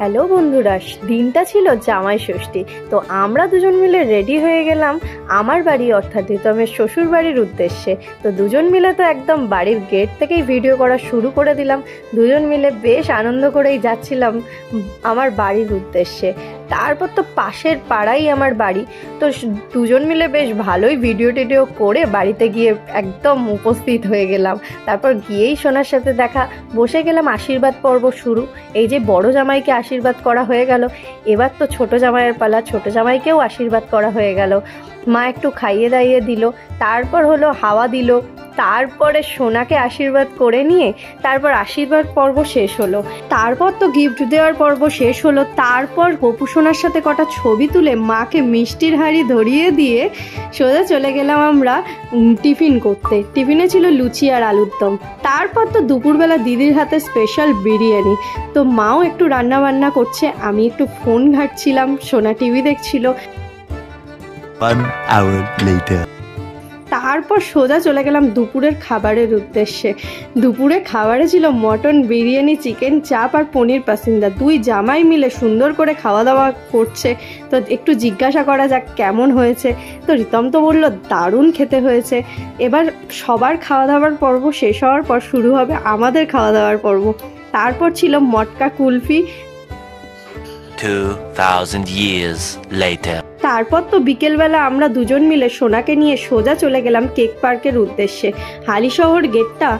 Hello বন্ধুরা, দিনটা ছিল জামাই ষষ্ঠী। তো আমরা দুজন মিলে রেডি হয়ে গেলাম আমার বাড়ি অর্থাৎ রিতমের শ্বশুর বাড়ির উদ্দেশ্যে। তো দুজন মিলে তো একদম বাড়ির গেট থেকেই ভিডিও করা শুরু করে দিলাম। দুজন মিলে বেশ আনন্দ করেই যাচ্ছিলাম আমার বাড়ির উদ্দেশ্যে। তারপর তো পাশের পাড়াই আমার বাড়ি, তো দুজন মিলে বেশ ভালোই ভিডিও টিডিও করে বাড়িতে গিয়ে একদম উপস্থিত হয়ে গেলাম। তারপর গিয়েই সোনার সাথে দেখা, বসে গেলাম, আশীর্বাদ পর্ব শুরু। এই যে বড় জামাইকে আশীর্বাদ করা হয়ে গেল, এবার তো ছোট জামাইয়ের পালা, ছোট জামাইকেও আশীর্বাদ করা হয়ে গেল। মা একটু খাইয়ে দাইয়ে দিল, তারপর হলো হাওয়া দিল, তারপরে সোনাকে আশীর্বাদ করে নিয়ে তারপর আশীর্বাদ পর্ব শেষ হলো। তারপর তো গিফট দেওয়ার পর্ব শেষ হলো। তারপর গপু সোনার সাথে কটা ছবি তুলে মাকে মিষ্টির হাঁড়ি ধরিয়ে দিয়ে সোজা চলে গেলাম আমরা টিফিন করতে। টিফিনে ছিল লুচি আর আলুর দম। তারপর তো দুপুরবেলা দিদির হাতে স্পেশাল বিরিয়ানি। তো মাও একটু রান্না বান্না করছে, আমি একটু ফোন ঘাঁটছিলাম, সোনা টিভি দেখছিল। 1 hour later. তারপর সোজা চলে গেলাম দুপুরের খাবারের উদ্দেশ্যে। দুপুরে খাবারে ছিল মটন বিরিয়ানি, চিকেন চাপ আর পনির পাসিন্দা। দুই জামাই মিলে সুন্দর করে খাওয়া দাওয়া করছে। তো একটু জিজ্ঞাসা করা যাক কেমন হয়েছে। তো রিতম তো বলল দারুণ খেতে হয়েছে। এবার সবার খাওয়া দাওয়ার পর্ব শেষ হওয়ার পর শুরু হবে আমাদের খাওয়া দাওয়ার পর্ব। তারপর ছিল মটকা কুলফি। 2000 years later. তারপর তো বিকেলবেলা আমরা দুজন মিলে সোনাকে নিয়ে সোজা চলে গেলাম কেক পার্কের উদ্দেশ্যে। হালিশহর গেটটা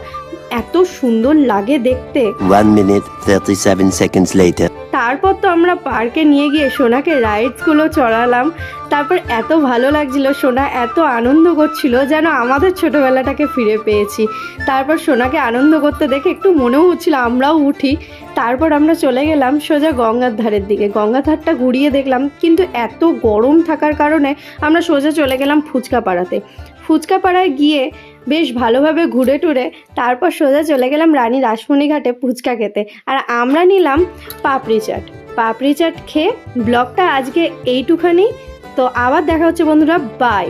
এত সুন্দর লাগে দেখতে। 1 minute 37 seconds later. তারপর তো আমরা পার্কে নিয়ে গিয়ে সোনাকে রাইডসগুলো চড়ালাম। তারপর এত ভালো লাগছিল, সোনা এত আনন্দ করছিল যেন আমাদের ছোটোবেলাটাকে ফিরে পেয়েছি। তারপর সোনাকে আনন্দ করতে দেখে একটু মনেও হচ্ছিল আমরাও উঠি। তারপর আমরা চলে গেলাম সোজা গঙ্গার ধারের দিকে। গঙ্গার ধারটা ঘুরিয়ে দেখলাম, কিন্তু এত গরম থাকার কারণে আমরা সোজা চলে গেলাম ফুচকা পাড়াতে। ফুচকা পাড়ায় গিয়ে বেশ ভালোভাবে ঘুরে টুরে তারপর সোজা চলে গেলাম রানী রাসমণি ঘাটে ফুচকা খেতে। আর আমরা নিলাম পাপড়ি চাট। পাপড়ি চাট খেয়ে ব্লগটা আজকে এইটুখানি। তো আবার দেখা হচ্ছে বন্ধুরা, বাই।